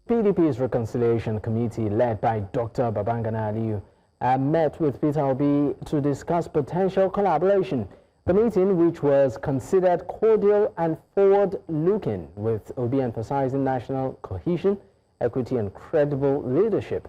PDP's Reconciliation Committee, led by Dr Babangida Aliyu, met with Peter Obi to discuss potential collaboration. The meeting, which was considered cordial and forward-looking, with Obi emphasizing national cohesion, equity and credible leadership.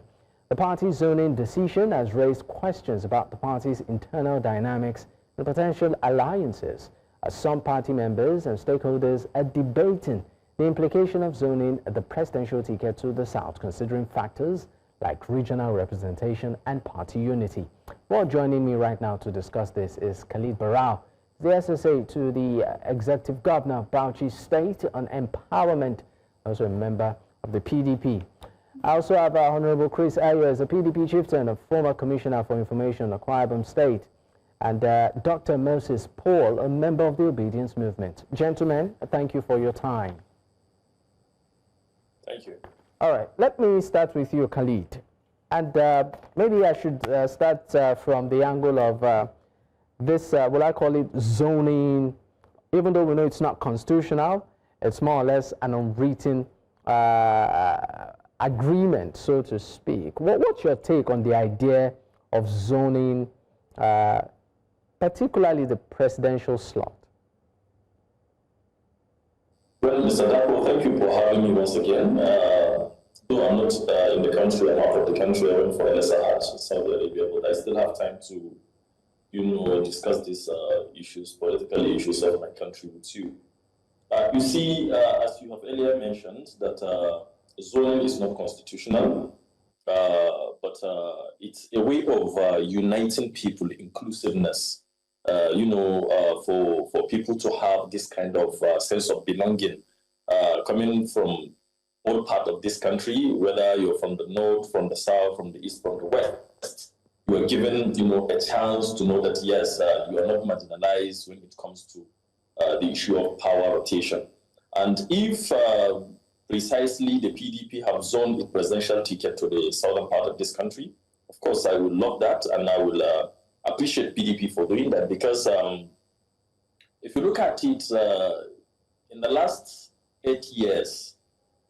The party's zoning decision has raised questions about the party's internal dynamics and potential alliances, as some party members and stakeholders are debating the implication of zoning the presidential ticket to the South, considering factors like regional representation and party unity. Well, joining me right now to discuss this is Khalid Barau, the SSA to the Executive Governor of Bauchi State on Empowerment, also a member of the PDP. I also have Honorable Chris Eyo as a PDP chieftain, a former Commissioner for Information of Akwa Ibom State, and Dr. Moses Paul, a member of the Obedience Movement. Gentlemen, thank you for your time. Thank you. All right, let me start with you, Khalid. And maybe I should start from the angle of this, will I call it zoning, even though we know it's not constitutional, it's more or less an unwritten agreement, so to speak. What's your take on the idea of zoning, particularly the presidential slot? Well, Mr. Dapo, thank you for having me once again. Though I'm not in the country, I'm out of the country. I went for LSR to Saudi Arabia, but I still have time to, discuss these issues, political issues of my country with you. You see, as you have earlier mentioned, that zoning is not constitutional, but it's a way of uniting people, inclusiveness, for people to have this kind of sense of belonging, coming from all part of this country, whether you're from the north, from the south, from the east, from the west. You are given, a chance to know that, yes, you are not marginalized when it comes to the issue of power rotation. And if precisely the PDP have zoned the presidential ticket to the southern part of this country, of course, I would love that, and I will appreciate PDP for doing that, because if you look at it, in the last 8 years,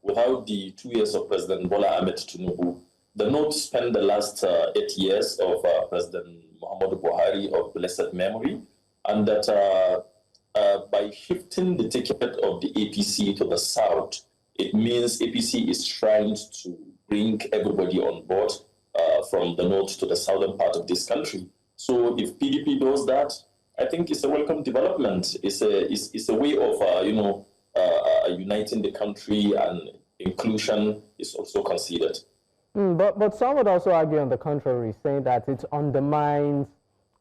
without the 2 years of President Bola Ahmed Tinubu, the North spent the last 8 years of President Muhammadu Buhari of blessed memory, and that by shifting the ticket of the APC to the South, it means APC is trying to bring everybody on board from the North to the southern part of this country. So if PDP does that, I think it's a welcome development. It's a way of, uniting the country, and inclusion is also considered. But some would also argue on the contrary, saying that it undermines,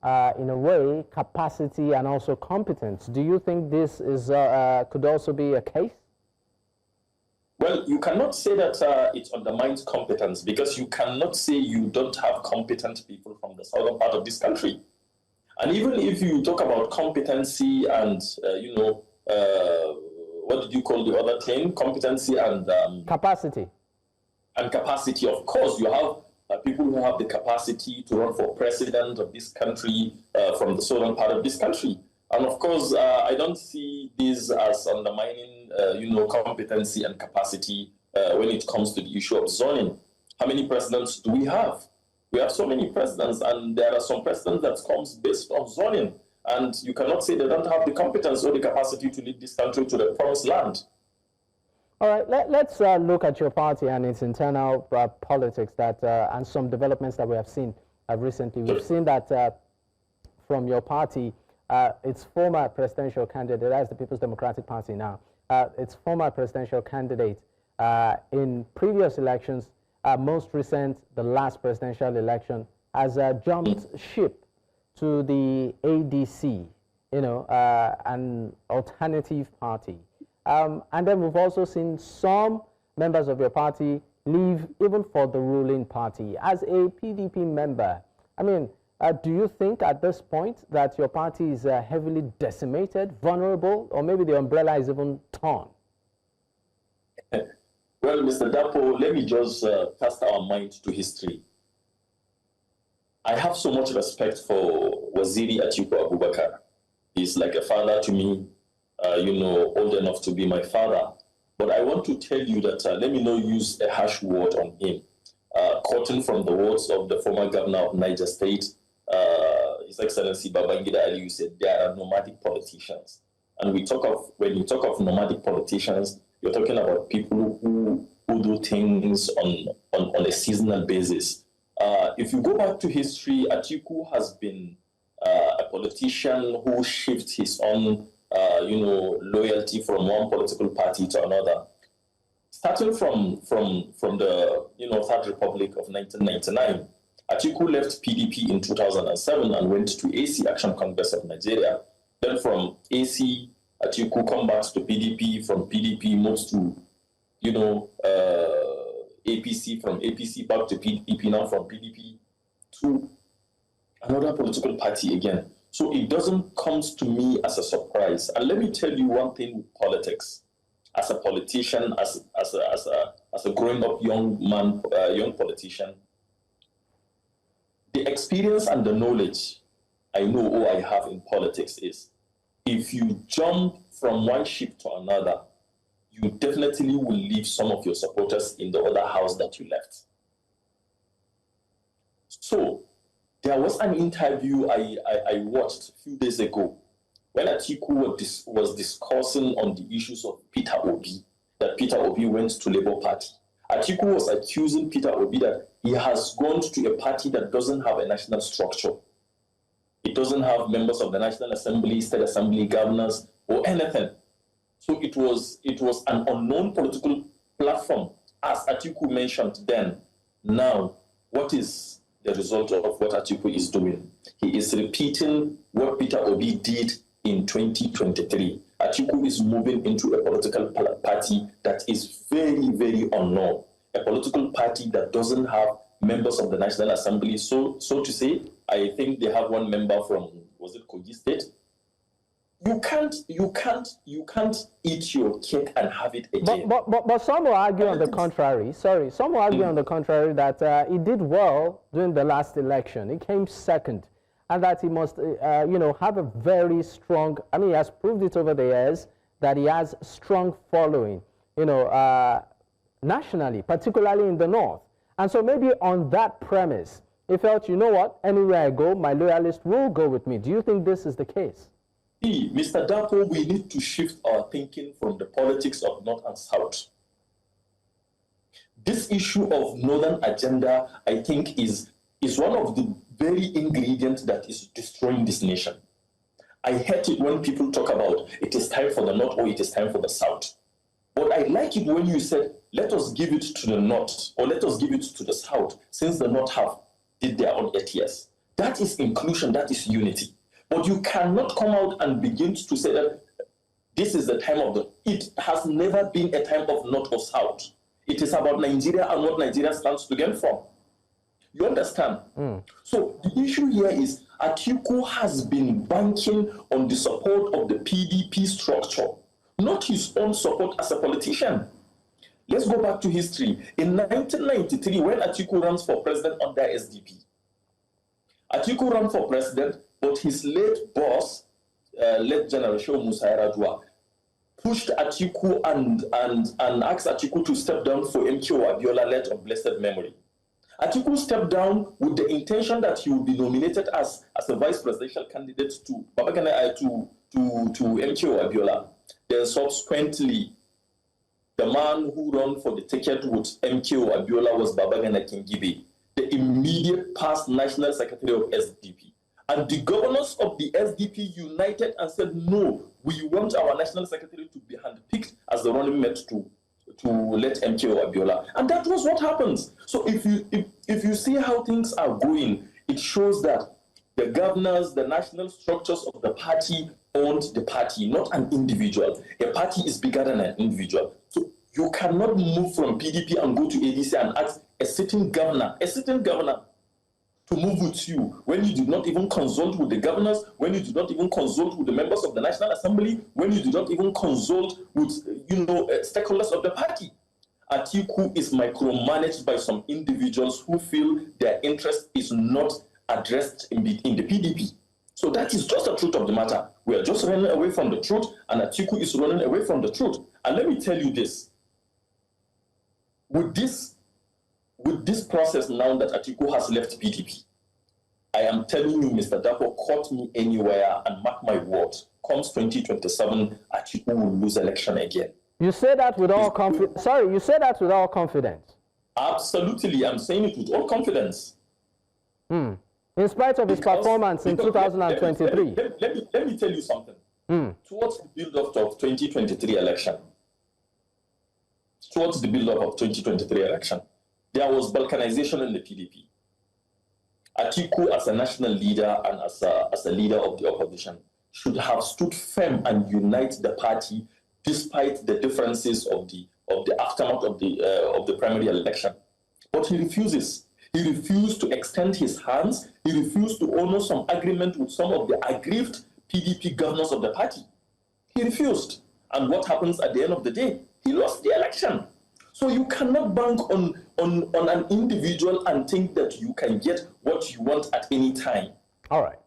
in a way, capacity and also competence. Do you think this is could also be a case? Well, you cannot say that it undermines competence, because you cannot say you don't have competent people from the southern part of this country. And even if you talk about competency and, what did you call the other thing? Competency and... capacity. And capacity, of course, you have people who have the capacity to run for president of this country from the southern part of this country. And of course, I don't see this as undermining, competency and capacity when it comes to the issue of zoning. How many presidents do we have? We have so many presidents, and there are some presidents that comes based on zoning. And you cannot say they don't have the competence or the capacity to lead this country to the promised land. All right, let's look at your party and its internal politics and some developments that we have seen recently. We've seen that from your party, its former presidential candidate, that's the People's Democratic Party now, its former presidential candidate in previous elections, most recent, the last presidential election, has jumped ship to the ADC, an alternative party. And then we've also seen some members of your party leave even for the ruling party. As a PDP member, I mean, do you think at this point that your party is heavily decimated, vulnerable, or maybe the umbrella is even torn? Well, Mr. Dapo, let me just cast our mind to history. I have so much respect for Waziri Atiku Abubakar. He's like a father to me, old enough to be my father. But I want to tell you that, let me not use a harsh word on him. Quoting from the words of the former governor of Niger State, His Excellency Babangida Aliyu said, there are nomadic politicians. And when you talk of nomadic politicians, you're talking about people who do things on a seasonal basis. If you go back to history, Atiku has been a politician who shifts his own loyalty from one political party to another. Starting from the Third Republic of 1999, Atiku left PDP in 2007 and went to AC, Action Congress of Nigeria. Then from AC, Atiku comes back to PDP. From PDP, moves to APC. From APC back to PDP. Now from PDP to another political party again. So it doesn't come to me as a surprise. And let me tell you one thing with politics. As a politician, as a growing up young man, young politician, the experience and the knowledge I know or I have in politics is, if you jump from one ship to another, you definitely will leave some of your supporters in the other house that you left. So there was an interview I watched a few days ago when Atiku was discussing on the issues of Peter Obi, that Peter Obi went to Labour Party. Atiku was accusing Peter Obi that he has gone to a party that doesn't have a national structure. It doesn't have members of the National Assembly, State Assembly, governors, or anything. So it was an unknown political platform, as Atiku mentioned then. Now, what is the result of what Atiku is doing? He is repeating what Peter Obi did in 2023. Atiku is moving into a political party that is very, very unknown. A political party that doesn't have members of the National Assembly. So to say, I think they have one member from, was it Kogi State? You can't eat your cake and have it again. But some will argue on the contrary. Sorry, some will argue on the contrary that he did well during the last election. He came second, and that he must, have a very strong. I mean, he has proved it over the years that he has strong following, nationally, particularly in the north. And so maybe on that premise, he felt, you know what, anywhere I go, my loyalists will go with me. Do you think this is the case? Mr. Dapo, we need to shift our thinking from the politics of North and South. This issue of Northern agenda, I think, is one of the very ingredients that is destroying this nation. I hate it when people talk about it is time for the North or it is time for the South. But I like it when you said, let us give it to the North or let us give it to the South, since the North did their own 8 years. That is inclusion, that is unity. But you cannot come out and begin to say that this is the time of it has never been a time of North or South. It is about Nigeria and what Nigeria stands to gain from. You understand? So the issue here is Atiku has been banking on the support of the PDP structure, not his own support as a politician. Let's go back to history. In 1993, when Atiku runs for president under SDP, Atiku ran for president, but his late boss, late General Shehu Musa Yar'Adua, pushed Atiku and asked Atiku to step down for MKO Abiola, late of blessed memory. Atiku stepped down with the intention that he would be nominated as a vice presidential candidate to MKO Abiola. Then subsequently, the man who ran for the ticket with MKO Abiola was Babagana Kingibe, the immediate past national secretary of SDP. And the governors of the SDP united and said, no, we want our national secretary to be handpicked as the running mate to let MKO Abiola. And that was what happens. So if you see how things are going, it shows that the governors, the national structures of the party owned the party, not an individual. A party is bigger than an individual. So you cannot move from PDP and go to ADC and ask a sitting governor to move with you when you did not even consult with the governors, when you did not even consult with the members of the National Assembly, when you did not even consult with stakeholders of the party. Atiku is micromanaged by some individuals who feel their interest is not addressed in the PDP. So that is just the truth of the matter. We are just running away from the truth, and Atiku is running away from the truth. And let me tell you this. With this process now that Atiku has left PDP, I am telling you, Mr. Dapo, quote me anywhere and mark my words. Comes 2027, Atiku will lose election again. You say that with all confidence. Sorry, you say that with all confidence. Absolutely, I'm saying it with all confidence. In spite of his performance in 2023. Let me tell you something. Towards the build-up of 2023 election, there was balkanization in the PDP. Atiku, as a national leader and as a leader of the opposition, should have stood firm and unite the party despite the differences of the aftermath of the primary election. But he refuses. He refused to extend his hands. He refused to honor some agreement with some of the aggrieved PDP governors of the party. He refused. And what happens at the end of the day? He lost the election. So you cannot bank on an individual and think that you can get what you want at any time. All right.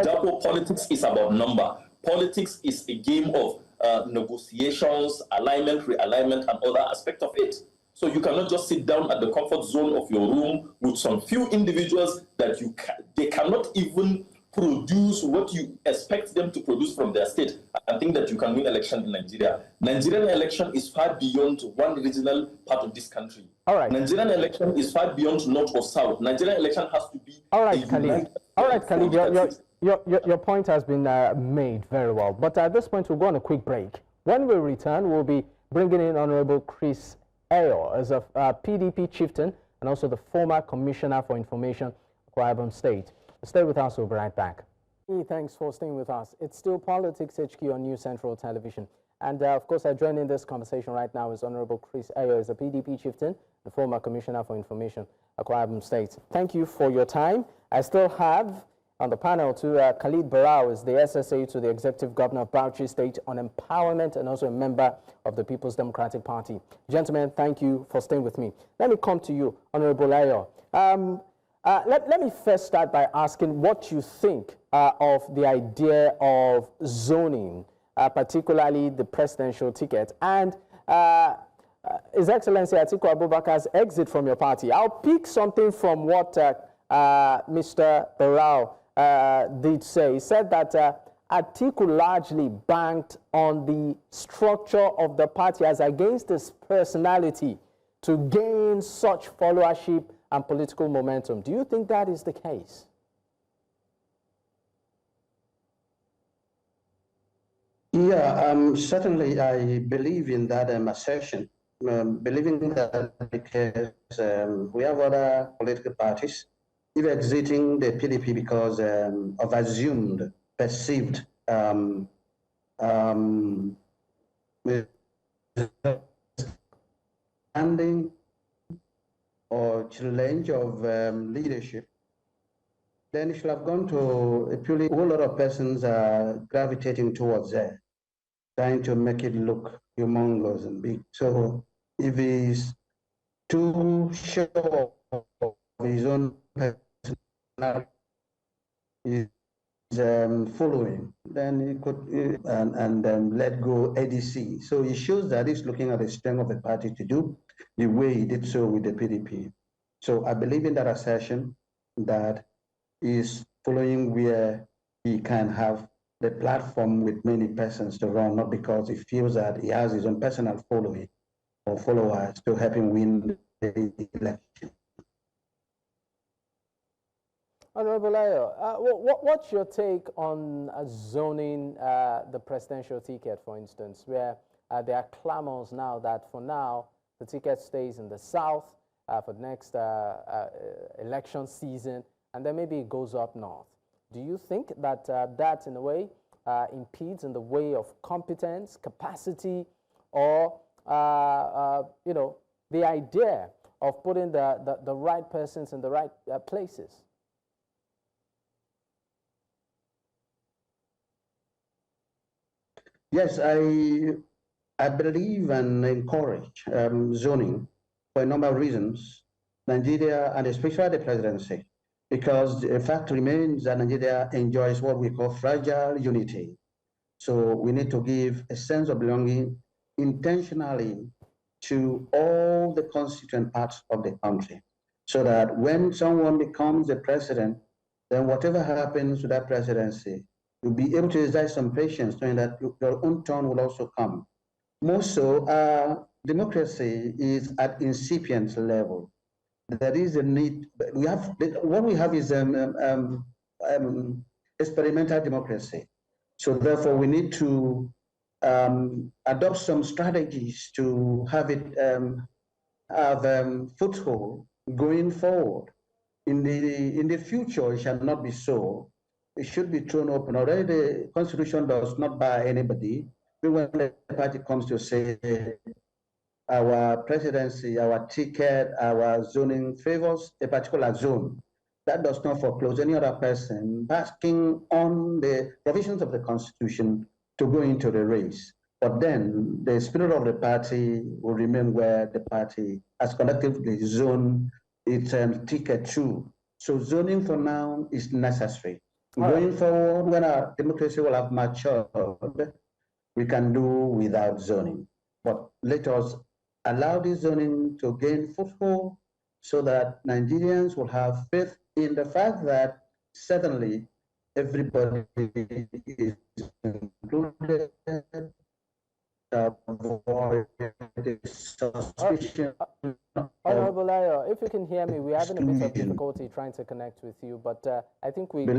Double politics is about number. Politics is a game of negotiations, alignment, realignment, and other aspects of it. So you cannot just sit down at the comfort zone of your room with some few individuals that they cannot even produce what you expect them to produce from their state and think that you can win election in Nigeria. Nigerian election is far beyond one regional part of this country. All right. Nigerian election is far beyond north or south. Nigerian election has to be all right, Khalid. All right, Khalid. Your point has been made very well. But at this point, we'll go on a quick break. When we return, we'll be bringing in Honorable Chris Eyo as a PDP chieftain and also the former Commissioner for Information, Akwa Ibom State. Stay with us, we'll be right back. Thanks for staying with us. It's still Politics HQ on News Central Television. And of course, I join in this conversation right now is Honorable Chris Eyo as a PDP chieftain, the former Commissioner for Information, Akwa Ibom State. Thank you for your time. I still have on the panel to Khalid Barau, is the SSA to the Executive Governor of Bauchi State on empowerment and also a member of the People's Democratic Party. Gentlemen, thank you for staying with me. Let me come to you, Honorable Eyo. Let me first start by asking what you think of the idea of zoning, particularly the presidential ticket, and His Excellency Atiku Abubakar's exit from your party. I'll pick something from what Mr. Barau did say. He said that Atiku largely banked on the structure of the party as against his personality to gain such followership and political momentum. Do you think that is the case? Yeah, certainly I believe in that assertion, believing that because we have other political parties, even exiting the PDP because of assumed, perceived standing or challenge of leadership, then it should have gone to a purely whole lot of persons are gravitating towards there, trying to make it look humongous and big. So if he's too sure of his own personality, his following, then he could and let go ADC. So he shows that he's looking at the strength of the party to do the way he did so with the PDP. So I believe in that assertion that is following where he can have the platform with many persons to run, not because he feels that he has his own personal following or followers to help him win the election. Honorable Eyo, what's your take on zoning the presidential ticket, for instance, where there are clamors now that for now the ticket stays in the south for the next election season, and then maybe it goes up north. Do you think that that in a way impedes in the way of competence, capacity, or you know, the idea of putting the right persons in the right places? Yes, I believe and encourage zoning for a number of reasons. Nigeria, and especially the presidency, because the fact remains that Nigeria enjoys what we call fragile unity. So we need to give a sense of belonging intentionally to all the constituent parts of the country, so that when someone becomes the president, then whatever happens to that presidency, you'll be able to exercise some patience, knowing that your own turn will also come. More so, democracy is at incipient level. There is a need. What we have is experimental democracy. So therefore, we need to adopt some strategies to have it have foothold going forward. In the future, it shall not be so. It should be thrown open. Already, the Constitution does not bar anybody. When the party comes to say our presidency, our ticket, our zoning favors a particular zone, that does not foreclose any other person basking on the provisions of the Constitution to go into the race. But then the spirit of the party will remain where the party has collectively zoned its ticket to. So zoning for now is necessary. Going forward, when our democracy will have matured, we can do without zoning. But let us allow this zoning to gain foothold so that Nigerians will have faith in the fact that certainly everybody is included. Honorable Ayo, if you can hear me, we're having a bit of difficulty trying to connect with you, but I think we got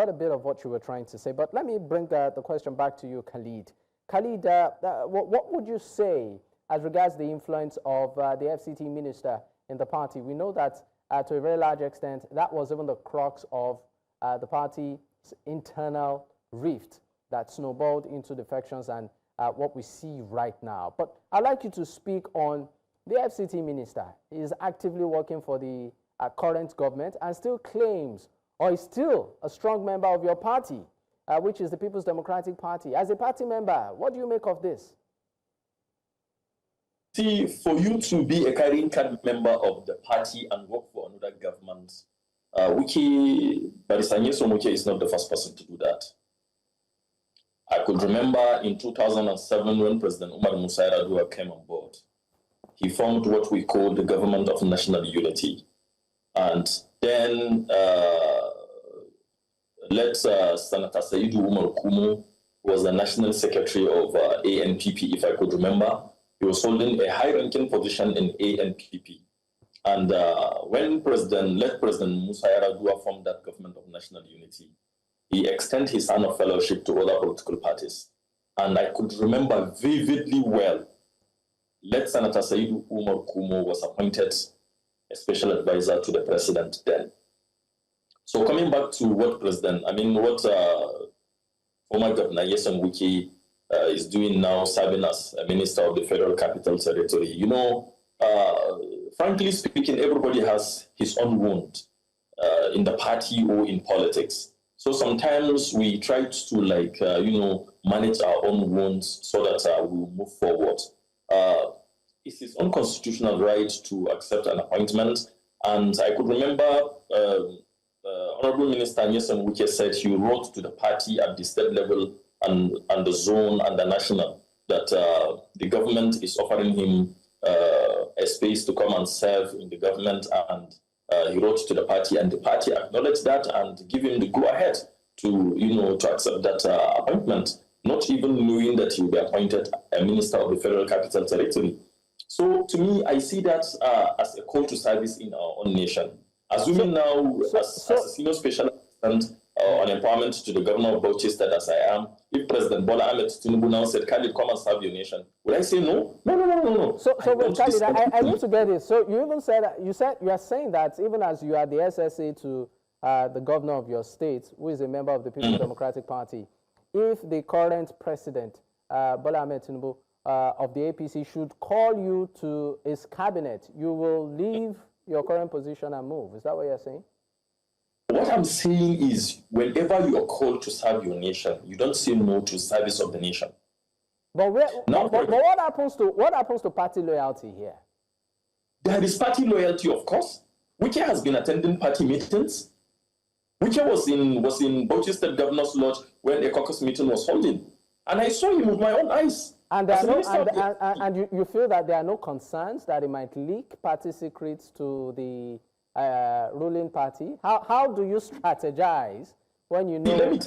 a bit of what you were trying to say. But let me bring the question back to you, Khalid. Khalid, what would you say as regards the influence of the FCT minister in the party? We know that to a very large extent, that was even the crux of the party's internal rift that snowballed into defections and what we see right now. But I'd like you to speak on the FCT minister. He is actively working for the current government and still claims, or is still a strong member of your party, which is the People's Democratic Party. As a party member, what do you make of this? See, for you to be a carrying card member of the party and work for another government, Barrister Nyesom Wike is not the first person to do that. I could remember in 2007 when President Umar Musa Yar'Adua came on board, he formed what we call the Government of National Unity. And then Senator Saidu Umar Kumu was the National Secretary of ANPP, if I could remember. He was holding a high-ranking position in ANPP. And when President Musa Yar'Adua formed that Government of National Unity, he extended his hand of fellowship to other political parties. And I could remember vividly well, Senator Saidu Umar Kumu was appointed a special advisor to the president then. So coming back to what former Governor Nyesom Wike is doing now, serving as a minister of the Federal Capital Territory, you know, frankly speaking, everybody has his own wound in the party or in politics. So sometimes we try to manage our own wounds so that we move forward. It's his own constitutional right to accept an appointment. And I could remember Honorable Minister Nyesom Wike said he wrote to the party at the state level and the zone and the national that the government is offering him a space to come and serve in the government, and he wrote to the party, and the party acknowledged that and give him the go-ahead to accept that appointment, not even knowing that he will be appointed a minister of the Federal Capital Territory. So to me, I see that as a call to service in our own nation. Assuming now, as a senior special assistant on empowerment to the governor of Bauchi State, as I am, if President Bola Ahmed Tinubu now said, Khalid, come and serve your nation, would I say no? No. So Khalid, I need to get it. So you even said, you are saying that even as you are the SSA to the governor of your state, who is a member of the People's Democratic Party, if the current president, Bola Ahmed Tinubu, of the APC should call you to his cabinet, you will leave your current position and move. Is that what you're saying? What I'm saying is, whenever you are called to serve your nation, you don't say no to service of the nation. But what happens to party loyalty here? There is party loyalty, of course. Wike has been attending party meetings. Wike was in Bauchi State Governor's Lodge when a caucus meeting was holding. And I saw him with my own eyes. And, you feel that there are no concerns that it might leak party secrets to the ruling party? How do you strategize when you know? Let me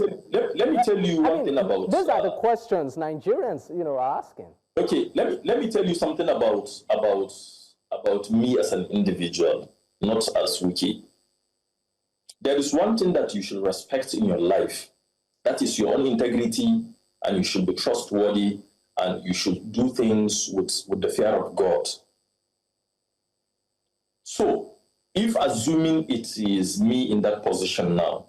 tell you one thing about. These are the questions Nigerians, are asking. Okay, let me tell you something about me as an individual, not as Wike. There is one thing that you should respect in your life. That is your own integrity, and you should be trustworthy, and you should do things with the fear of God. So, if assuming it is me in that position now,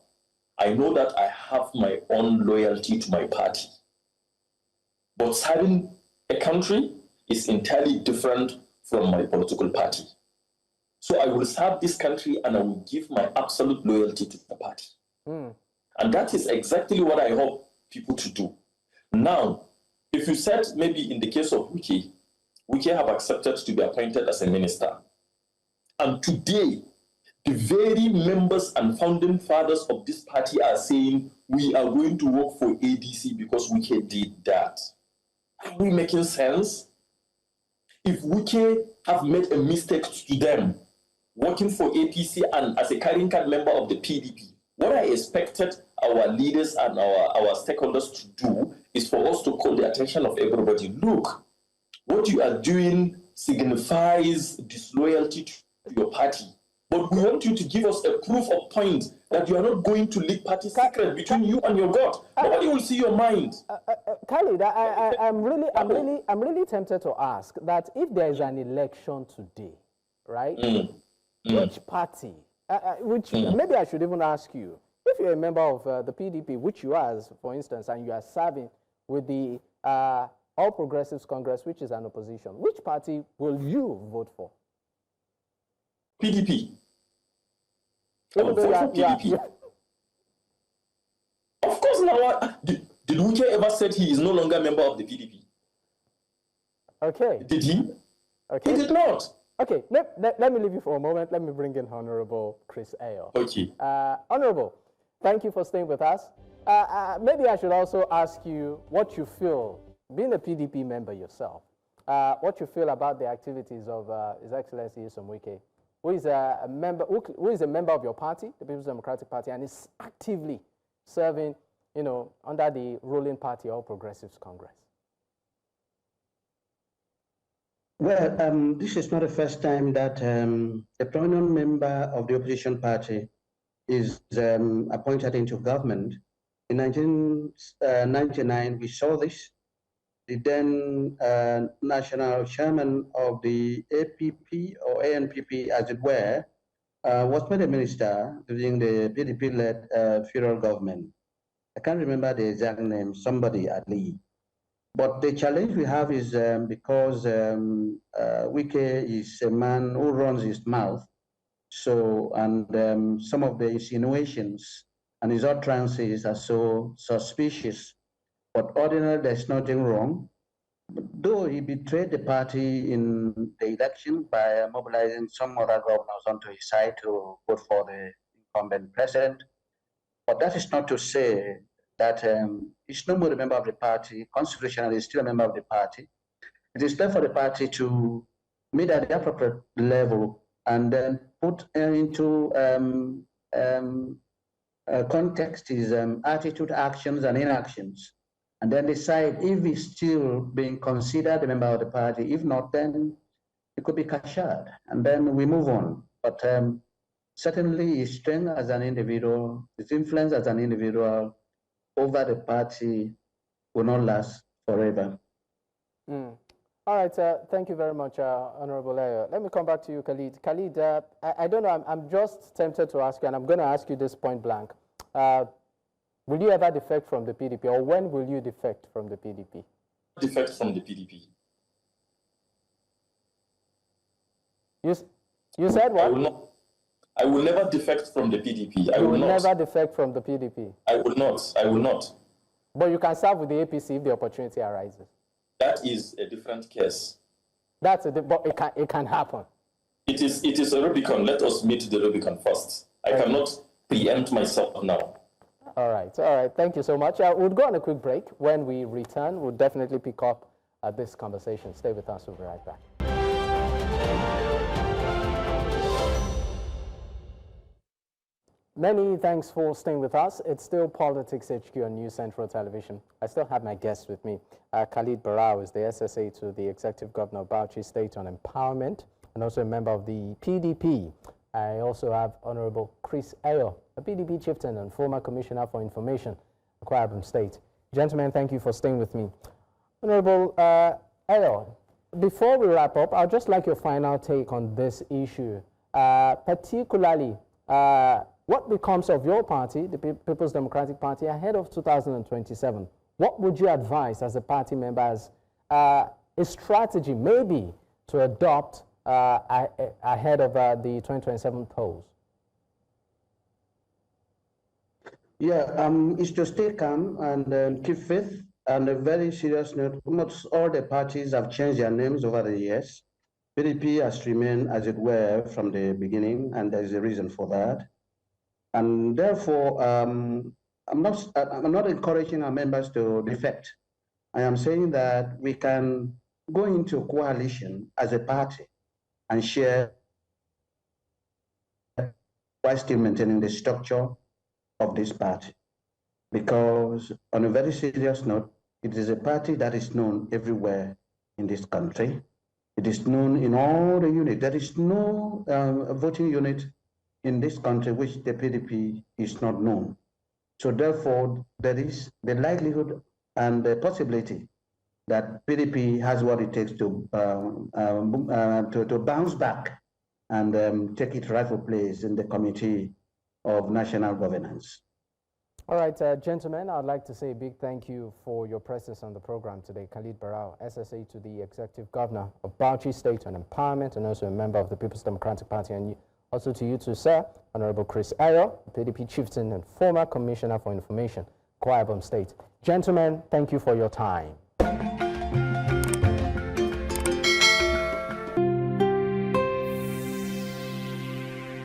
I know that I have my own loyalty to my party. But serving a country is entirely different from my political party. So I will serve this country and I will give my absolute loyalty to the party. And that is exactly what I hope people to do. Now, if you said maybe in the case of Wike have accepted to be appointed as a minister. And today, the very members and founding fathers of this party are saying, we are going to work for ADC because Wike did that. Are we making sense? If Wike have made a mistake to them, working for APC and as a carrying card member of the PDP, what I expected our leaders and our stakeholders to do is for us to call the attention of everybody. Look, what you are doing signifies disloyalty to your party. But we want you to give us a proof of point that you are not going to leak party secret between you and your God. Nobody will see your mind. Khalid, I'm really tempted to ask that if there is an election today, right? Which party? Maybe I should even ask you, if you're a member of the PDP, which you are, for instance, and you are serving with the All Progressives Congress, which is an opposition, which party will you vote for? PDP. I would vote for PDP. Of course, now, did Wike ever said he is no longer a member of the PDP? Okay. Did he? Okay. He did not. Okay, let me leave you for a moment. Let me bring in Honorable Chris Eyo. Okay. Honorable, thank you for staying with us. Maybe I should also ask you what you feel, being a PDP member yourself, what you feel about the activities of His Excellency Nyesom Wike, who is a member of your party, the People's Democratic Party, and is actively serving, under the ruling party, All Progressives Congress. Well, this is not the first time that a prominent member of the opposition party is appointed into government. In 1999, we saw this. The then national chairman of the APP or ANPP, as it were, was made a minister during the PDP-led federal government. I can't remember the exact name, somebody Ali. But the challenge we have is because Wike is a man who runs his mouth, and some of the insinuations and his utterances are so suspicious. But ordinarily, there's nothing wrong. Though he betrayed the party in the election by mobilizing some other governors onto his side to vote for the incumbent president. But that is not to say that he's no more a member of the party. Constitutionally, he's still a member of the party. It is left for the party to meet at the appropriate level and then put into context his attitude, actions, and inactions, and then decide if he's still being considered a member of the party. If not, then it could be cashed, and then we move on. But certainly his strength as an individual, his influence as an individual over the party will not last forever. All right, thank you very much, Honorable Eyo. Let me come back to you, Khalid. Khalid, I don't know, I'm just tempted to ask you, and I'm going to ask you this point blank. Will you ever defect from the PDP, or when will you defect from the PDP? Defect from the PDP. You said what? I will never defect from the PDP. You will never defect from the PDP? I will not. But you can serve with the APC if the opportunity arises. That is a different case. But it can happen. It is a Rubicon. Let us meet the Rubicon first. I cannot preempt myself now. All right. Thank you so much. We'll go on a quick break. When we return, we'll definitely pick up this conversation. Stay with us. We'll be right back. Many thanks for staying with us. It's still Politics HQ on News Central Television. I still have my guests with me. Khalid Barau is the SSA to the Executive Governor of Bauchi State on Empowerment and also a member of the PDP. I also have Honorable Chris Eyo, a PDP chieftain and former Commissioner for Information, Akwa Ibom State. Gentlemen, thank you for staying with me. Honorable Eyo, before we wrap up, I'd just like your final take on this issue, particularly what becomes of your party, the People's Democratic Party, ahead of 2027? What would you advise as a party member as a strategy maybe to adopt ahead of the 2027 polls? Yeah, is to stay calm and keep faith. And a very serious note, almost all the parties have changed their names over the years. PDP has remained as it were from the beginning, and there is a reason for that. And therefore, I'm not encouraging our members to defect. I am saying that we can go into coalition as a party and share while still maintaining the structure of this party. Because on a very serious note, it is a party that is known everywhere in this country. It is known in all the units. There is no voting unit in this country which the PDP is not known. So therefore, there is the likelihood and the possibility that PDP has what it takes to bounce back and take its rightful place in the Committee of National Governance. All right, gentlemen, I'd like to say a big thank you for your presence on the program today. Khalid Barau, SSA to the Executive Governor of Bauchi State on Empowerment and also a member of the People's Democratic Party. And also to you too, sir, Honorable Chris Eyo, PDP chieftain and former Commissioner for Information, Akwa Ibom State. Gentlemen, thank you for your time.